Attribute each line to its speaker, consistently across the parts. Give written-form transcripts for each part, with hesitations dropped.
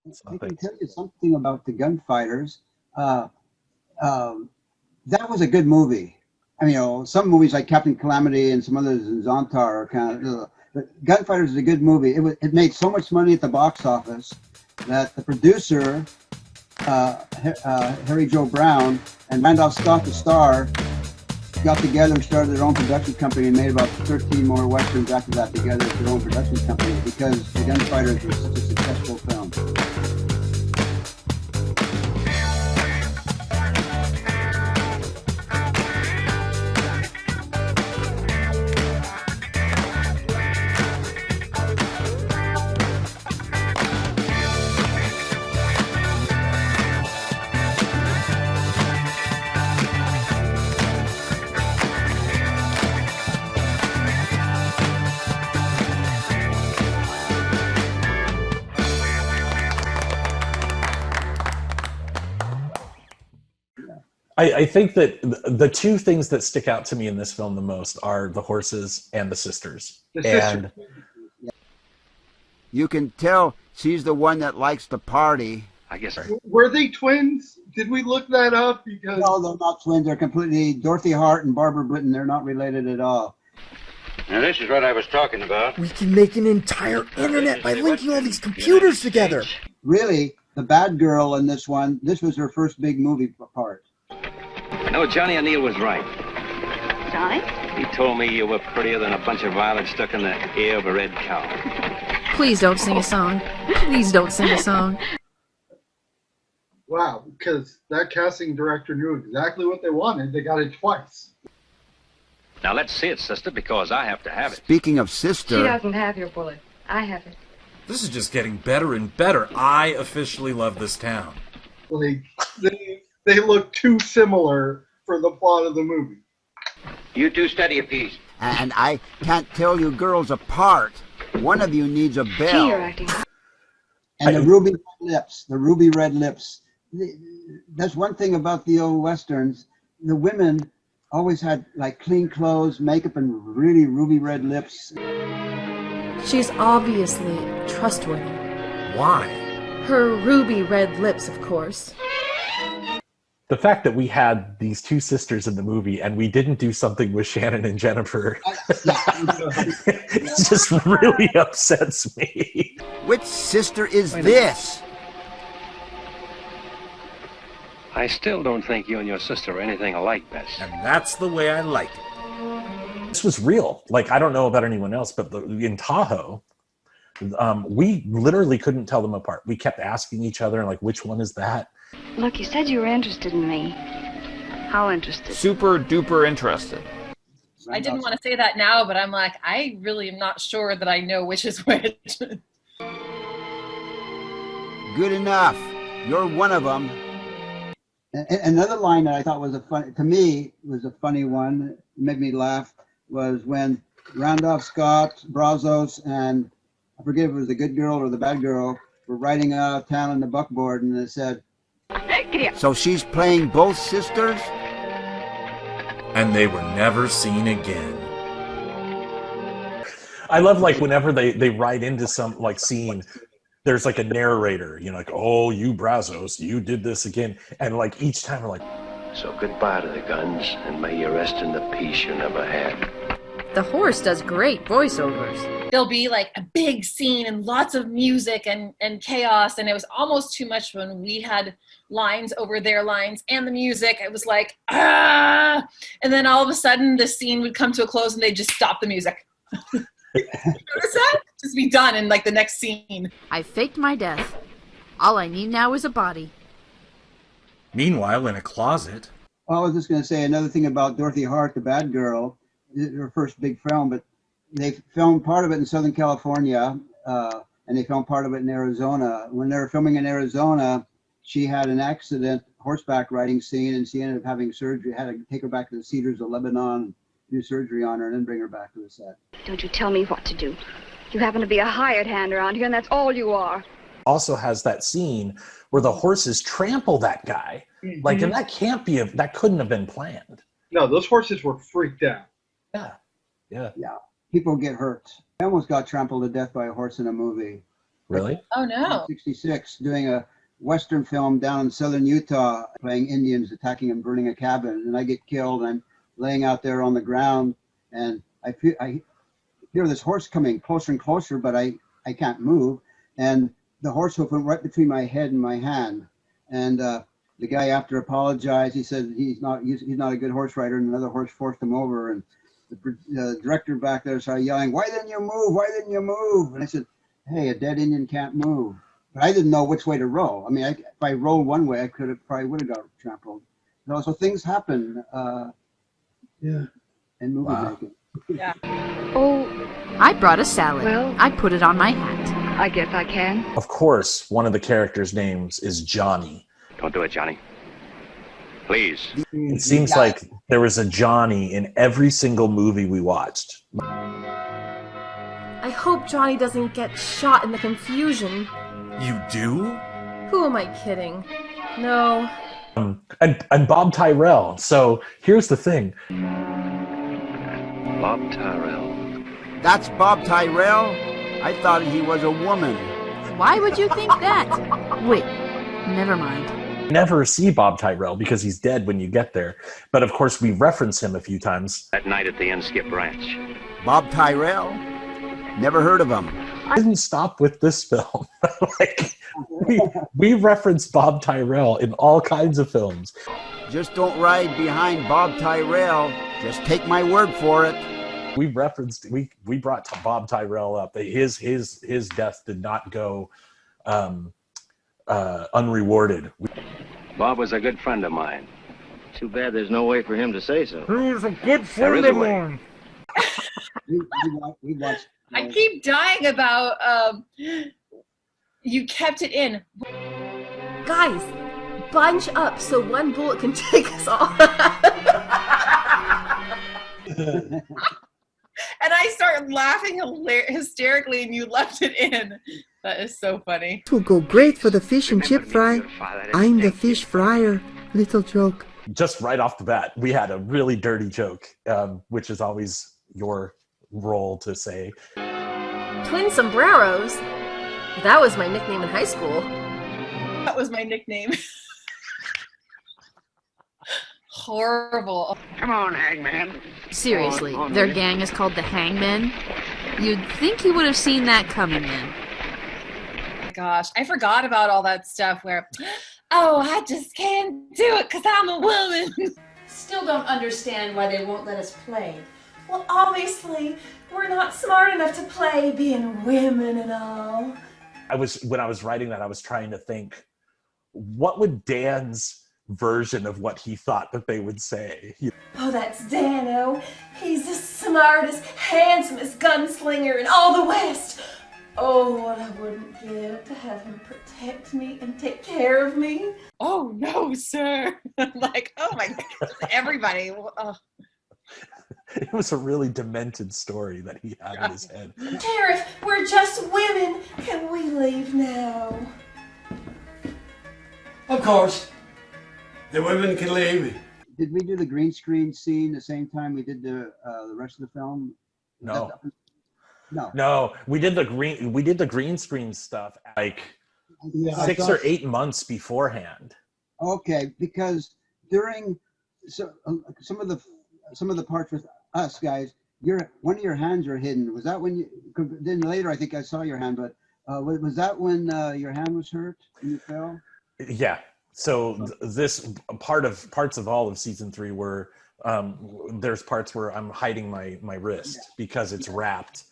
Speaker 1: I can tell you something about the Gunfighters. Uh, that was a good movie. I mean, some movies like Captain Calamity and some others in Zontar are kind of. But Gunfighters is a good movie. It made so much money at the box office that the producer, Harry Joe Brown, and Randolph Scott, the star, got together and started their own production company and made about 13 more westerns after that together as their own production company because the Gunfighters was such a successful film.
Speaker 2: I think that the two things that stick out to me in this film the most are the horses and the sisters. And
Speaker 3: you can tell she's the one that likes to party.
Speaker 4: I guess.
Speaker 5: Were they twins? Did we look that up? Because
Speaker 1: no, they're not twins. They're completely Dorothy Hart and Barbara Britton. They're not related at all.
Speaker 4: Now this is what I was talking about.
Speaker 6: We can make an entire internet by linking all these computers together.
Speaker 1: Really, the bad girl in this one, this was her first big movie part.
Speaker 4: I know Johnny O'Neill was right.
Speaker 7: Johnny?
Speaker 4: He told me you were prettier than a bunch of violets stuck in the ear of a red cow.
Speaker 8: Please don't sing a song. Please don't sing a song.
Speaker 5: Wow, because that casting director knew exactly what they wanted. They got it twice.
Speaker 4: Now let's see it, sister, because I have to have it.
Speaker 3: Speaking of sister...
Speaker 7: She doesn't have your bullet. I have it.
Speaker 9: This is just getting better and better. I officially love this town.
Speaker 5: Like, they look too similar for the plot of the movie.
Speaker 4: You two study a piece.
Speaker 3: And I can't tell you girls apart. One of you needs a bell.
Speaker 1: And the ruby red lips. The ruby red lips. That's one thing about the old westerns. The women always had like clean clothes, makeup, and really ruby red lips.
Speaker 8: She's obviously trustworthy.
Speaker 9: Why?
Speaker 8: Her ruby red lips, of course.
Speaker 2: The fact that we had these two sisters in the movie and we didn't do something with Shannon and Jennifer, it just really upsets me.
Speaker 3: Which sister is this?
Speaker 4: I still don't think you and your sister are anything alike, Bess.
Speaker 9: And that's the way I like it.
Speaker 2: This was real. Like, I don't know about anyone else, but in Tahoe, we literally couldn't tell them apart. We kept asking each other, like, which one is that?
Speaker 7: Look, you said you were interested in me. How interested?
Speaker 10: Super duper interested.
Speaker 11: I didn't want to say that now, but I'm like, I really am not sure that I know which is which.
Speaker 3: Good enough. You're one of them.
Speaker 1: Another line that I thought was to me, was a funny one, it made me laugh, was when Randolph Scott, Brazos, and I forget if it was the good girl or the bad girl, were riding out of town on the buckboard, and they said,
Speaker 3: so she's playing both sisters?
Speaker 9: And they were never seen again.
Speaker 2: I love, like, whenever they ride into some, like, scene, there's, like, a narrator, you know, like, oh, you Brazos, you did this again. And, like, each time we're like...
Speaker 4: So goodbye to the guns, and may you rest in the peace you never had.
Speaker 8: The horse does great voiceovers.
Speaker 11: There'll be like a big scene and lots of music and chaos, and it was almost too much when we had lines over their lines and the music. It was like, ah! And then all of a sudden the scene would come to a close and they'd just stop the music. Notice that? Just be done in like the next scene.
Speaker 8: I faked my death. All I need now is a body.
Speaker 9: Meanwhile, in a closet...
Speaker 1: Well, I was just going to say another thing about Dorothy Hart, the bad girl, her first big film, but they filmed part of it in Southern California, and they filmed part of it in Arizona. When they were filming in Arizona, she had an accident, horseback riding scene, and she ended up having surgery. Had to take her back to the Cedars of Lebanon, do surgery on her, and then bring her back to the set.
Speaker 7: Don't you tell me what to do. You happen to be a hired hand around here, and that's all you are.
Speaker 2: Also has that scene where the horses trample that guy. Mm-hmm. Like, and that can't be, that couldn't have been planned.
Speaker 5: No, those horses were freaked out.
Speaker 2: Yeah.
Speaker 1: People get hurt. I almost got trampled to death by a horse in a movie.
Speaker 2: Really?
Speaker 11: Oh no.
Speaker 1: 1966, doing a Western film down in southern Utah, playing Indians attacking and burning a cabin. And I get killed. And I'm laying out there on the ground, and I hear this horse coming closer and closer, but I can't move. And the horse hoof went right between my head and my hand. And the guy, after apologized, he said he's not a good horse rider, and another horse forced him over. And the director back there started yelling, "Why didn't you move? Why didn't you move?" And I said, "Hey, a dead Indian can't move." But I didn't know which way to roll. I mean, if I rolled one way, I probably would have got trampled. So things happen. In movie making.
Speaker 11: Yeah.
Speaker 7: Oh,
Speaker 8: I brought a salad.
Speaker 7: Well-
Speaker 8: I put it on my hat.
Speaker 7: I guess I can.
Speaker 2: Of course, one of the characters' names is Johnny.
Speaker 4: Don't do it, Johnny. Please.
Speaker 2: It seems like there was a Johnny in every single movie we watched.
Speaker 10: I hope Johnny doesn't get shot in the confusion.
Speaker 9: You do?
Speaker 10: Who am I kidding? No.
Speaker 2: And Bob Tyrell. So here's the thing.
Speaker 4: Bob Tyrell.
Speaker 3: That's Bob Tyrell? I thought he was a woman.
Speaker 8: Why would you think that? Wait, never mind.
Speaker 2: Never see Bob Tyrell because he's dead when you get there. But of course, we reference him a few times.
Speaker 4: That night at the Inskip Ranch.
Speaker 3: Bob Tyrell? Never heard of him.
Speaker 2: I didn't stop with this film. we reference Bob Tyrell in all kinds of films.
Speaker 3: Just don't ride behind Bob Tyrell. Just take my word for it.
Speaker 2: We brought Bob Tyrell up. His death did not go unrewarded.
Speaker 4: Bob was a good friend of mine.
Speaker 12: Too bad there's no way for him to say so.
Speaker 6: He was a good
Speaker 4: There is
Speaker 6: friend
Speaker 4: a
Speaker 6: of
Speaker 4: way.
Speaker 6: mine.
Speaker 1: We watched.
Speaker 11: I keep dying about you kept it in.
Speaker 10: Guys, bunch up so one bullet can take us all.
Speaker 11: And I start laughing hysterically, and you left it in. That is so funny.
Speaker 6: It will go great for the fish and chip fry. I'm the fish fryer. Little joke.
Speaker 2: Just right off the bat, we had a really dirty joke, which is always your role to say.
Speaker 10: Twin sombreros? That was my nickname in high school.
Speaker 11: That was my nickname. Horrible.
Speaker 12: Come on, Hangman.
Speaker 8: Seriously,
Speaker 12: on,
Speaker 8: their
Speaker 12: Willie.
Speaker 8: gang is called the Hangmen. You'd think he would have seen that coming in.
Speaker 11: Gosh, I forgot about all that stuff where, oh, I just can't do it because I'm a woman.
Speaker 10: Still don't understand why they won't let us play. Well, obviously, we're not smart enough to play being women and all.
Speaker 2: When I was writing that, I was trying to think, what would Dan's version of what he thought that they would say?
Speaker 10: Oh, that's Dano. He's the smartest, handsomest gunslinger in all the West. Oh, what I wouldn't give to have him protect me and take care of me.
Speaker 11: Oh, no, sir. Like, oh my God, everybody. Oh.
Speaker 2: It was a really demented story that he had in his head.
Speaker 10: Sheriff, we're just women. Can we leave now?
Speaker 13: Of course. The women can leave.
Speaker 1: Did we do the green screen scene the same time we did the rest of the film?
Speaker 2: No, we did the green screen stuff like 6 or 8 months beforehand.
Speaker 1: Okay, because during some of the parts with us guys, one of your hands are hidden. Was that when you? Then later, I think I saw your hand, but was that when your hand was hurt when you fell?
Speaker 2: Yeah. So this parts of all of season 3 were there's parts where I'm hiding my wrist because it's wrapped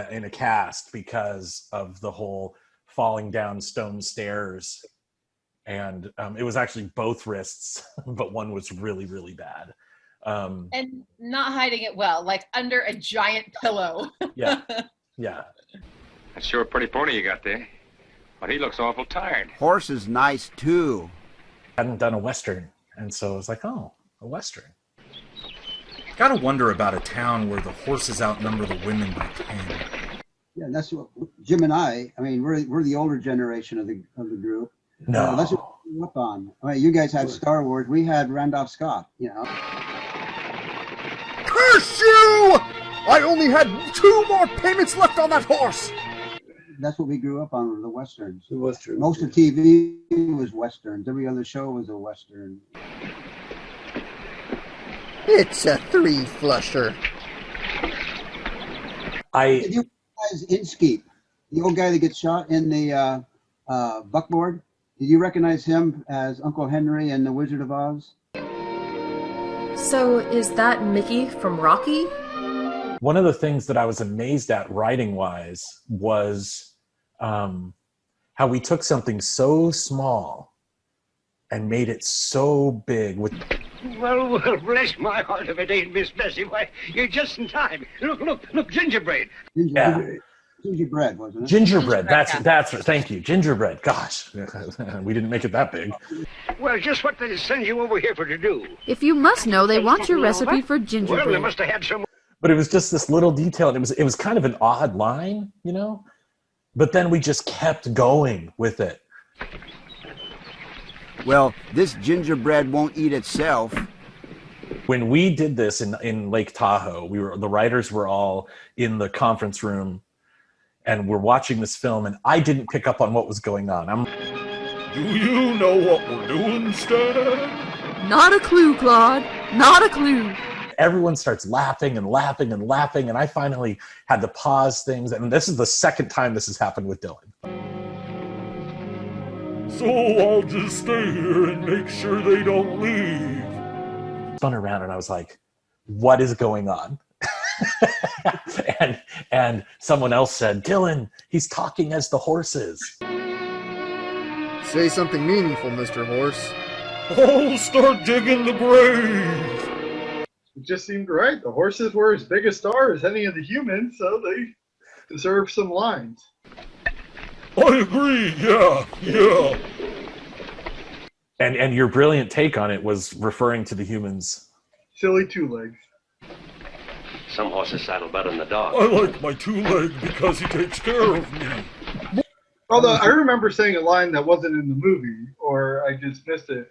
Speaker 2: in a cast because of the whole falling down stone stairs, and it was actually both wrists, but one was really, really bad.
Speaker 11: And not hiding it well, like under a giant pillow.
Speaker 2: Yeah.
Speaker 4: That's sure a pretty pony you got there. But he looks awful tired.
Speaker 3: Horse is nice, too.
Speaker 2: I hadn't done a Western, and so I was like, oh, a Western.
Speaker 9: Gotta wonder about a town where the horses outnumber the women by 10.
Speaker 1: Yeah, and that's what Jim and I mean, we're the older generation of the group.
Speaker 2: No.
Speaker 1: That's what we grew up on. I mean, you guys had Star Wars. We had Randolph Scott, you know.
Speaker 6: Curse you! I only had 2 more payments left on that horse.
Speaker 1: that's what we grew up on, the Westerns.
Speaker 13: The Westerns.
Speaker 1: Most of TV was Westerns. Every other show was a Western.
Speaker 6: It's a three-flusher.
Speaker 1: Did you recognize Inskeep, the old guy that gets shot in the buckboard? Did you recognize him as Uncle Henry in The Wizard of Oz?
Speaker 14: So is that Mickey from Rocky?
Speaker 2: One of the things that I was amazed at writing-wise was how we took something so small and made it so big.
Speaker 12: Well, bless my heart if it ain't Miss Bessie. Why, you're just in time. Look, gingerbread.
Speaker 1: Gingerbread, wasn't it?
Speaker 2: Gingerbread. That's thank you. Gingerbread. Gosh, we didn't make it that big.
Speaker 12: Well, just what they send you over here for to do.
Speaker 8: If you must know, they want your recipe for gingerbread.
Speaker 12: Well, they must have had some.
Speaker 2: But it was just this little detail, and it was kind of an odd line, you know? But then we just kept going with it.
Speaker 3: Well, this gingerbread won't eat itself.
Speaker 2: When we did this in Lake Tahoe, the writers were all in the conference room, and we're watching this film, and I didn't pick up on what was going on.
Speaker 15: Do you know what we're doing, Stan?
Speaker 8: Not a clue, Claude. Not a clue.
Speaker 2: Everyone starts laughing and laughing and laughing, and I finally had to pause things. And this is the second time this has happened with Dylan.
Speaker 15: So I'll just stay here and make sure they don't leave.
Speaker 2: Spun around, and I was like, "What is going on?" and someone else said, "Dylan, he's talking as the horses."
Speaker 6: Say something meaningful, Mr. Horse.
Speaker 15: I'll start digging the grave.
Speaker 5: It just seemed right. The horses were as big a star as any of the humans, so they deserve some lines.
Speaker 15: I agree, yeah.
Speaker 2: And your brilliant take on it was referring to the humans.
Speaker 5: Silly two legs.
Speaker 4: Some horses saddle better than the dog.
Speaker 15: I like my two leg because he takes care of me.
Speaker 5: Although I remember saying a line that wasn't in the movie, or I just missed it,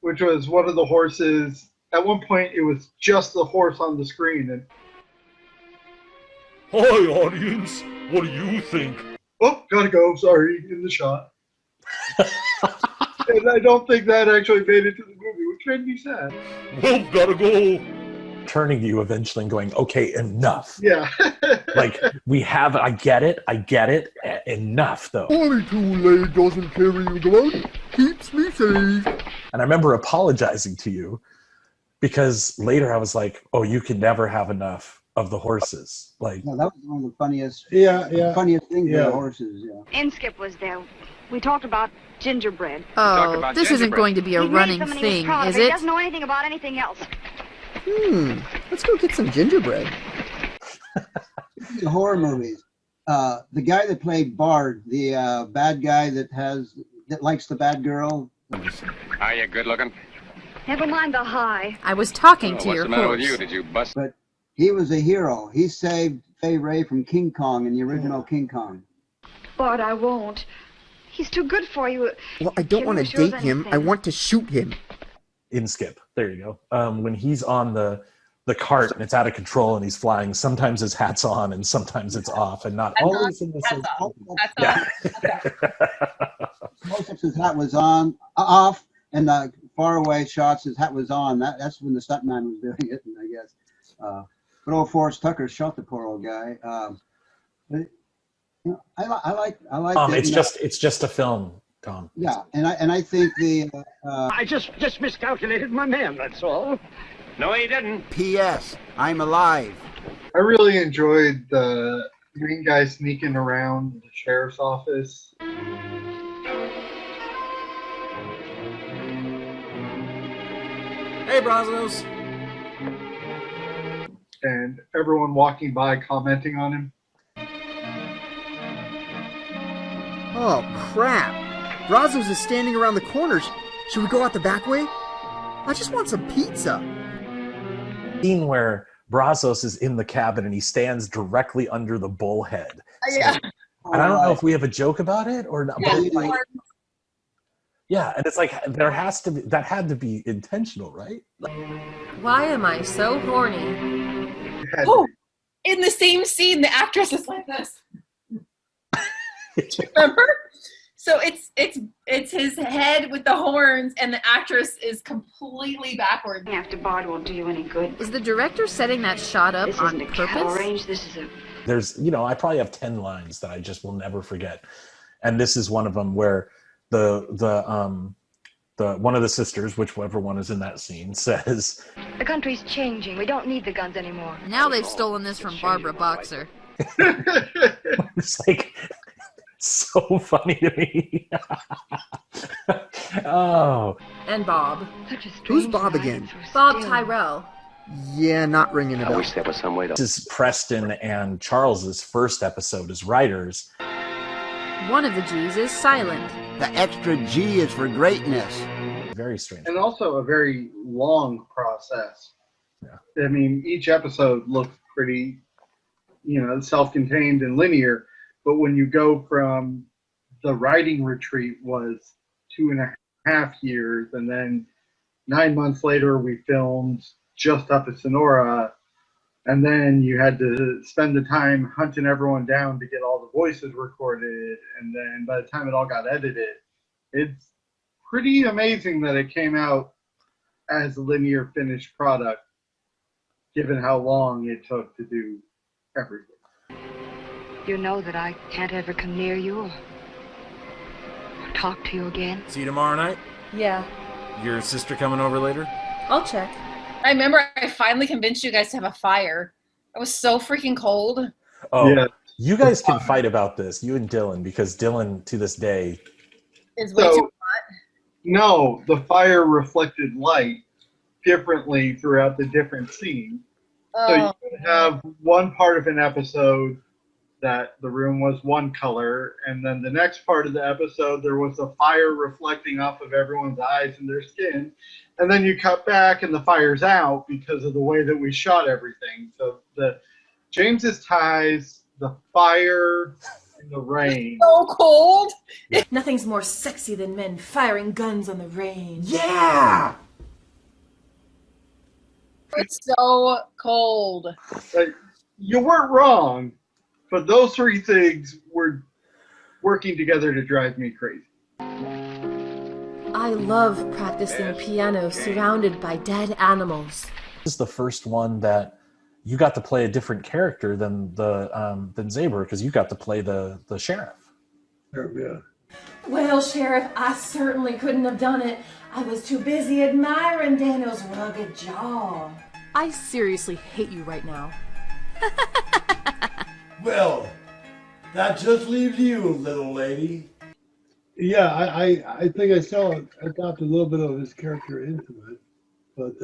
Speaker 5: which was one of the horses. At one point, it was just the horse on the screen. And
Speaker 15: hi, audience. What do you think?
Speaker 5: Oh, gotta go. Sorry, in the shot. And I don't think that actually made it to the movie, which made me sad.
Speaker 15: Well, gotta go.
Speaker 2: Turning to you eventually and going, "Okay, enough."
Speaker 5: Yeah.
Speaker 2: Like, I get it, enough, though.
Speaker 6: Only two-leg doesn't carry you blood, keeps me safe.
Speaker 2: And I remember apologizing to you, because later I was like, "Oh, you can never have enough of the horses." Like,
Speaker 1: no, that was one of the funniest. Funniest things with the horses. Yeah.
Speaker 7: Inskip was there. We talked about gingerbread.
Speaker 8: Oh, this isn't going to be a running thing, is it?
Speaker 7: He doesn't know anything about anything else.
Speaker 6: Let's go get some gingerbread.
Speaker 1: The horror movies. The guy that played Bard, the bad guy that likes the bad girl.
Speaker 16: Are you good looking?
Speaker 7: Never mind the high.
Speaker 8: I was talking to
Speaker 16: what's
Speaker 8: your
Speaker 16: the matter
Speaker 8: horse.
Speaker 16: with you? Did you bust?
Speaker 1: But he was a hero. He saved Fay Ray from King Kong in the original King Kong.
Speaker 7: But I won't. He's too good for you.
Speaker 6: Well, I don't want to date him. I want to shoot him.
Speaker 2: Inskip. There you go. When he's on the cart and it's out of control and he's flying, sometimes his hat's on and sometimes it's off, and not always in the same.
Speaker 1: Most of his hat was off, and the faraway shots, his hat was on. That's when the stuntman was doing it, and I guess. But old Forrest Tucker shot the poor old guy. But, you know, I like.
Speaker 2: It's just a film, Tom.
Speaker 1: Yeah, and I think the.
Speaker 12: I just miscalculated my man. That's all.
Speaker 16: No, he didn't.
Speaker 3: P.S. I'm alive.
Speaker 5: I really enjoyed the green guy sneaking around the sheriff's office.
Speaker 9: Hey, Brazos.
Speaker 5: And everyone walking by commenting on him.
Speaker 6: Oh, crap. Brazos is standing around the corners. Should we go out the back way? I just want some pizza.
Speaker 2: Scene where Brazos is in the cabin and he stands directly under the bullhead.
Speaker 11: Yeah.
Speaker 2: And I don't know if we have a joke about it or not. Yeah, and it's like that had to be intentional, right?
Speaker 14: Why am I so horny?
Speaker 11: Oh, in the same scene, the actress is like this. Remember? So it's his head with the horns, and the actress is completely backwards.
Speaker 7: After Bard won't do you any good.
Speaker 8: Is the director setting that shot up
Speaker 7: This
Speaker 8: on
Speaker 7: isn't a cattle
Speaker 8: purpose?
Speaker 7: range. This is a.
Speaker 2: There's, I probably have 10 lines that I just will never forget. And this is one of them where the one of the sisters, whichever one is in that scene, says,
Speaker 7: The country's changing. We don't need the guns anymore.
Speaker 8: Now they've stolen this from Barbara Boxer.
Speaker 2: it's like so funny to me. Oh.
Speaker 14: And Bob.
Speaker 6: Who's Bob again?
Speaker 14: Bob Tyrell.
Speaker 6: Yeah, not ringing a bell.
Speaker 4: I wish there was some way to.
Speaker 2: This is Preston and Charles's first episode as writers.
Speaker 8: One of the G's is silent.
Speaker 3: The extra G is for greatness.
Speaker 2: Very strange.
Speaker 5: And also a very long process.
Speaker 2: Yeah.
Speaker 5: I mean, each episode looks pretty, self-contained and linear. But when you go from the writing retreat was 2.5 years, and then 9 months later we filmed just up at Sonora, and then you had to spend the time hunting everyone down to get all the voices recorded, and then by the time it all got edited, it's pretty amazing that it came out as a linear finished product, given how long it took to do everything.
Speaker 7: You know that I can't ever come near you or talk to you again.
Speaker 9: See you tomorrow night?
Speaker 14: Yeah.
Speaker 9: Your sister coming over later?
Speaker 14: I'll check.
Speaker 11: I remember I finally convinced you guys to have a fire. I was so freaking cold.
Speaker 2: Oh,
Speaker 5: Yeah.
Speaker 2: You guys can fight about this, you and Dylan, because Dylan, to this day...
Speaker 11: It's way too hot.
Speaker 5: No, the fire reflected light differently throughout the different scenes. So you could have one part of an episode that the room was one color, and then the next part of the episode there was a fire reflecting off of everyone's eyes and their skin, and then you cut back and the fire's out because of the way that we shot everything. So the James's ties, the fire, and the rain.
Speaker 11: So cold.
Speaker 10: Nothing's more sexy than men firing guns on the range.
Speaker 3: Yeah!
Speaker 11: It's so cold.
Speaker 5: Like, you weren't wrong, but those three things were working together to drive me crazy.
Speaker 14: I love practicing piano surrounded by dead animals.
Speaker 2: This is the first one that you got to play a different character than Zaber, because you got to play the sheriff.
Speaker 13: Yeah.
Speaker 10: Well, Sheriff, I certainly couldn't have done it. I was too busy admiring Daniel's rugged jaw.
Speaker 14: I seriously hate you right now.
Speaker 13: Well, that just leaves you, little lady.
Speaker 17: Yeah, I think I adopted a little bit of his character into it, but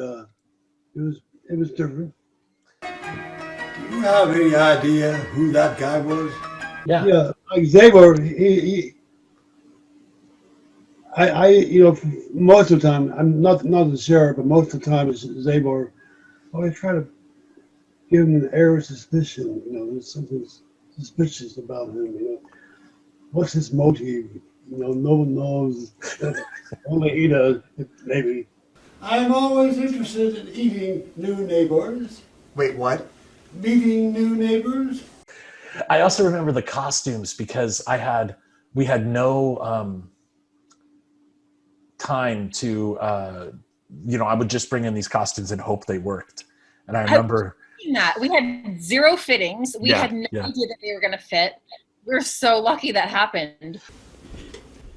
Speaker 17: it was different.
Speaker 13: Do you have any idea who that guy was?
Speaker 17: Yeah, like Zaber, most of the time, I'm not the sheriff, but most of the time it's Zaber. Always try to give him an air of suspicion. There's something suspicious about him. What's his motive? No one knows. Only he does, maybe.
Speaker 13: I'm always interested in eating new neighbors.
Speaker 3: Wait, what?
Speaker 13: Meeting new neighbors.
Speaker 2: I also remember the costumes because we had no time to, I would just bring in these costumes and hope they worked. And I remember
Speaker 11: that we had zero fittings. We had no idea that they were going to fit. We were so lucky that happened.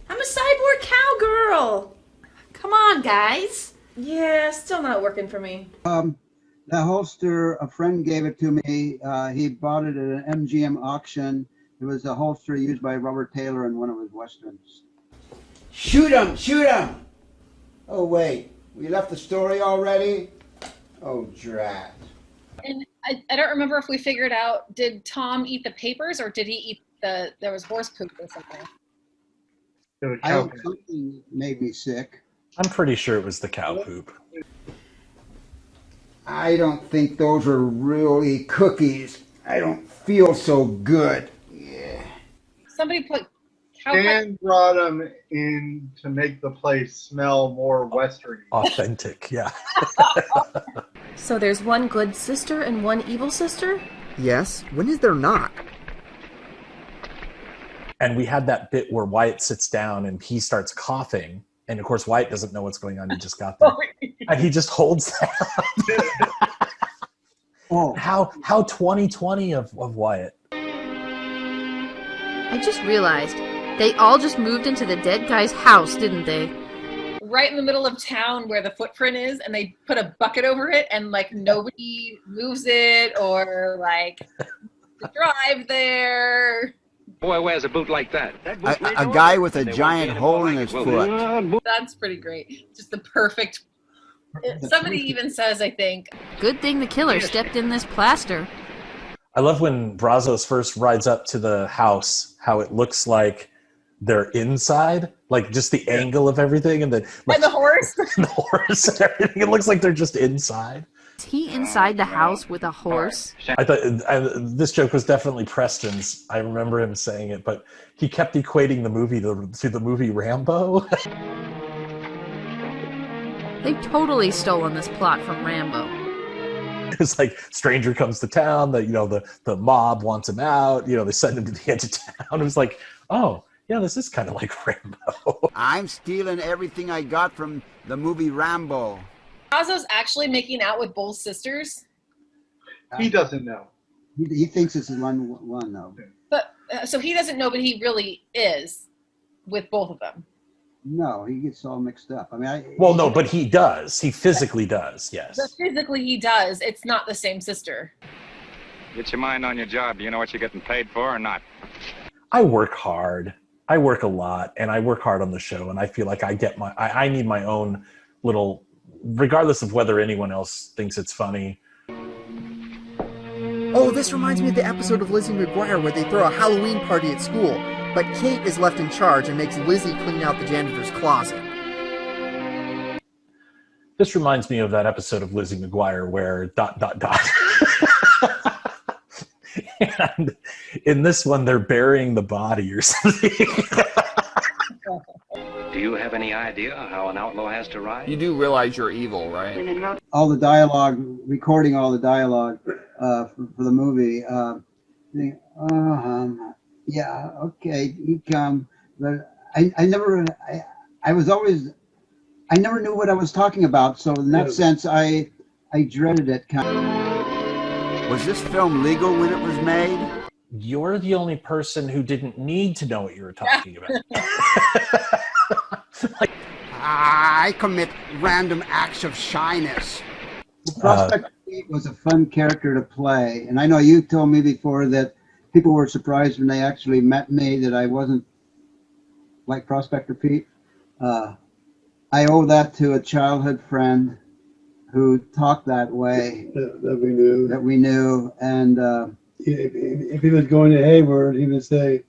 Speaker 10: I'm a cyborg cowgirl. Come on, guys.
Speaker 14: Yeah, still not working for me.
Speaker 1: The holster, a friend gave it to me. He bought it at an MGM auction. It was a holster used by Robert Taylor in one of his westerns.
Speaker 3: Shoot him! Shoot him! Oh, wait. We left the story already? Oh, drat.
Speaker 11: And I don't remember if we figured out, did Tom eat the papers or did he eat there was horse poop or something?
Speaker 1: Something made me sick.
Speaker 2: I'm pretty sure it was the cow poop.
Speaker 3: I don't think those are really cookies. I don't feel so good. Yeah.
Speaker 11: Somebody put
Speaker 5: Dan brought them in to make the place smell more western.
Speaker 2: Authentic, yeah.
Speaker 14: So there's one good sister and one evil sister?
Speaker 6: Yes. When is there not?
Speaker 2: And we had that bit where Wyatt sits down and he starts coughing. And of course, Wyatt doesn't know what's going on. He just got there. And he just holds that.
Speaker 1: Oh.
Speaker 2: How 2020 of Wyatt.
Speaker 8: I just realized they all just moved into the dead guy's house, didn't they?
Speaker 11: Right in the middle of town where the footprint is, and they put a bucket over it, and like nobody moves it or like to drive there.
Speaker 16: Boy wears a boot like that.
Speaker 3: A guy with a giant hole in his foot.
Speaker 11: That's pretty great. Just the perfect. Somebody even says, I think,
Speaker 8: good thing the killer stepped in this plaster.
Speaker 2: I love when Brazos first rides up to the house, how it looks like they're inside, like just the angle of everything, and then
Speaker 11: and the horse,
Speaker 2: and the horse, and everything. It looks like they're just inside.
Speaker 8: Is he inside the house with a horse?
Speaker 2: I thought this joke was definitely Preston's. I remember him saying it, but he kept equating the movie to the movie Rambo.
Speaker 8: They've totally stolen this plot from Rambo.
Speaker 2: It's like stranger comes to town, the mob wants him out, they send him to the edge of town. It was like, oh, yeah, this is kind of like Rambo.
Speaker 3: I'm stealing everything I got from the movie Rambo.
Speaker 11: Brazos actually making out with both sisters?
Speaker 5: He doesn't know.
Speaker 1: He thinks it's one though.
Speaker 11: But so he doesn't know, but he really is with both of them.
Speaker 1: No, he gets all mixed up. I mean,
Speaker 2: no, but he does. He physically does. Yes.
Speaker 11: But physically, he does. It's not the same sister.
Speaker 16: Get your mind on your job. Do you know what you're getting paid for or not?
Speaker 2: I work hard. I work a lot, and I work hard on the show, and I feel like I need my own little, regardless of whether anyone else thinks it's funny.
Speaker 6: Oh, this reminds me of the episode of Lizzie McGuire where they throw a Halloween party at school, but Kate is left in charge and makes Lizzie clean out the janitor's closet.
Speaker 2: This reminds me of that episode of Lizzie McGuire where ... And in this one, they're burying the body or something.
Speaker 4: Do you have any idea how an outlaw has to ride?
Speaker 18: You do realize you're evil, right?
Speaker 1: All the dialogue, recording all the dialogue for the movie. Yeah, okay, you come. But I never knew what I was talking about. So in that sense, I dreaded it kind of.
Speaker 3: Was this film legal when it was made?
Speaker 2: You're the only person who didn't need to know what you were talking about.
Speaker 3: I commit random acts of shyness.
Speaker 1: Prospect was a fun character to play, and I know you told me before that people were surprised when they actually met me that I wasn't like Prospector Pete. I owe that to a childhood friend who talked that way.
Speaker 17: That
Speaker 1: we knew, and
Speaker 17: if he was going to Hayward, he would say,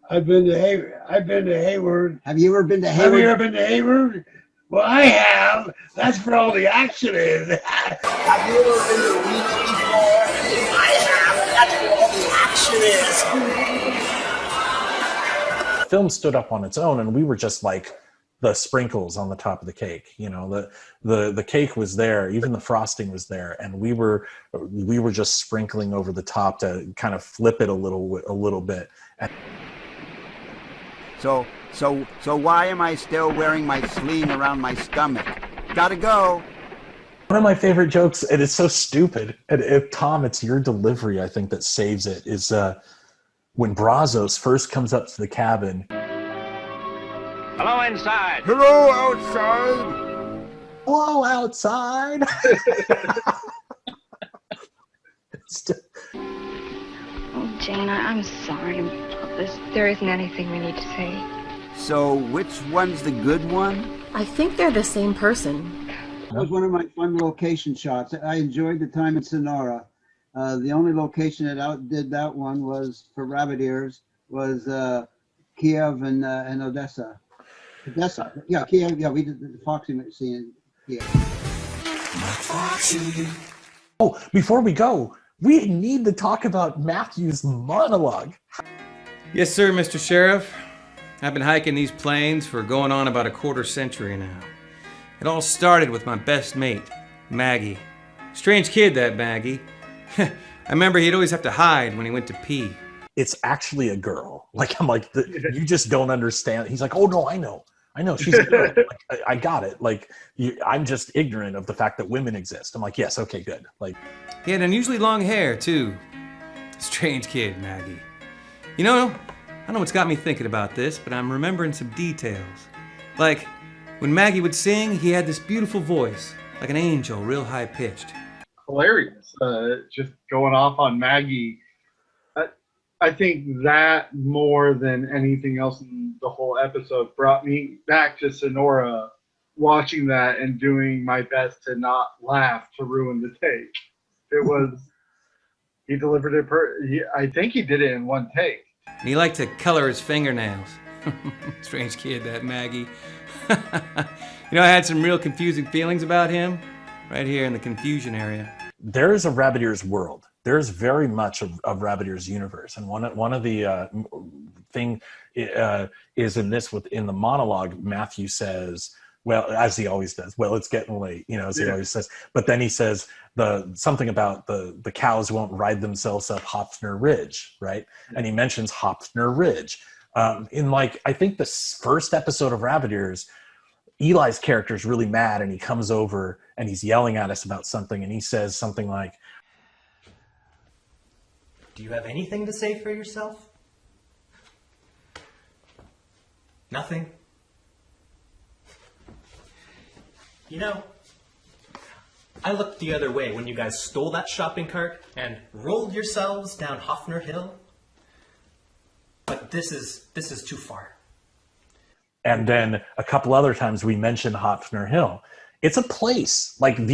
Speaker 17: I've been to Hayward.
Speaker 1: Have you ever been to Hayward?
Speaker 17: Have you ever been to Hayward? Well, I have. That's where all the action is.
Speaker 3: Have you ever been to Weeks before? I have. That's where all the action is.
Speaker 2: The film stood up on its own, and we were just like the sprinkles on the top of the cake. The cake was there, even the frosting was there, and we were just sprinkling over the top to kind of flip it a little bit.
Speaker 3: So why am I still wearing my sling around my stomach? Gotta go.
Speaker 2: One of my favorite jokes, and it's so stupid, and Tom, it's your delivery, I think, that saves it, is when Brazos first comes up to the cabin.
Speaker 16: Hello inside.
Speaker 3: Hello outside.
Speaker 2: Hello outside.
Speaker 7: Oh, Jane, I'm sorry about this. There isn't anything we need to say.
Speaker 3: So which one's the good one?
Speaker 14: I think they're the same person.
Speaker 1: That was one of my fun location shots. I enjoyed the time in Sonora. The only location that outdid that one was for Rabbit Ears was Kiev and Odessa. Odessa, yeah, Kiev. Yeah, we did the Foxy scene in Kiev.
Speaker 2: Oh, before we go, we need to talk about Matthew's monologue.
Speaker 19: Yes, sir, Mr. Sheriff. I've been hiking these plains for going on about a quarter century now. It all started with my best mate, Maggie. Strange kid, that Maggie. I remember he'd always have to hide when he went to pee.
Speaker 2: It's actually a girl. Like, I'm like, you just don't understand. He's like, oh no, I know. She's good. Like, I got it. Like, I'm just ignorant of the fact that women exist. I'm like, yes, okay, good. Like,
Speaker 19: he had unusually long hair too. Strange kid, Maggie. You know, I don't know what's got me thinking about this, but I'm remembering some details. Like, when Maggie would sing, he had this beautiful voice, like an angel, real high-pitched.
Speaker 5: Hilarious. Just going off on Maggie. I think that more than anything else in the whole episode brought me back to Sonora, watching that and doing my best to not laugh to ruin the take. It was, he delivered it, I think he did it in one take.
Speaker 19: And he liked to color his fingernails. Strange kid, that Maggie. You know, I had some real confusing feelings about him right here in the confusion area.
Speaker 2: There is a Rabbit Ears world. There's very much of Rabbit Ears universe, and one of the thing is in the monologue. Matthew says, "Well, as he always does, well, it's getting late," as he always says. But then he says something about the cows won't ride themselves up Hopfner Ridge, right? And he mentions Hopfner Ridge in I think the first episode of Rabbit Ears. Eli's character is really mad, and he comes over and he's yelling at us about something, and he says something like,
Speaker 20: "Do you have anything to say for yourself? Nothing? You know, I looked the other way when you guys stole that shopping cart and rolled yourselves down Hofner Hill. But this is too far."
Speaker 2: And then a couple other times we mentioned Hopfner Hill. It's a place in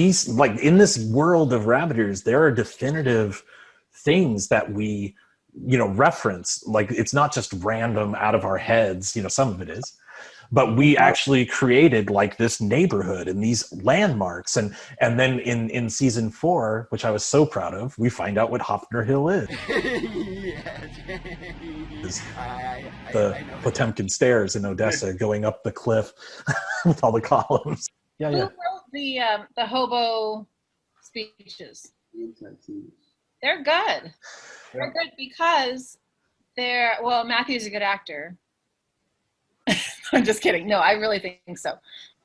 Speaker 2: this world of Rabbit Ears, there are definitive things that we, reference. Like, it's not just random out of our heads, some of it is, but we actually created this neighborhood and these landmarks. And then in season 4, which I was so proud of, we find out what Hopfner Hill is. The Potemkin Stairs in Odessa, going up the cliff with all the columns.
Speaker 11: Who wrote the hobo speeches? They're good. They're good because Matthew's a good actor. I'm just kidding. No, I really think so.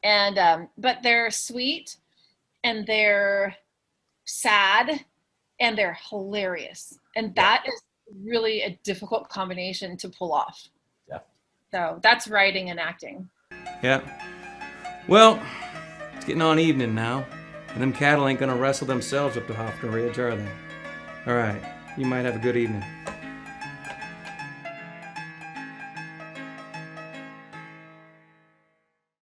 Speaker 11: And but they're sweet, and they're sad, and they're hilarious. And that is really a difficult combination to pull off.
Speaker 2: Yeah.
Speaker 11: So that's writing and acting.
Speaker 19: Yeah. Well, it's getting on evening now, and them cattle ain't gonna wrestle themselves up to Hofner Ridge, are they? All right. You might have a good evening.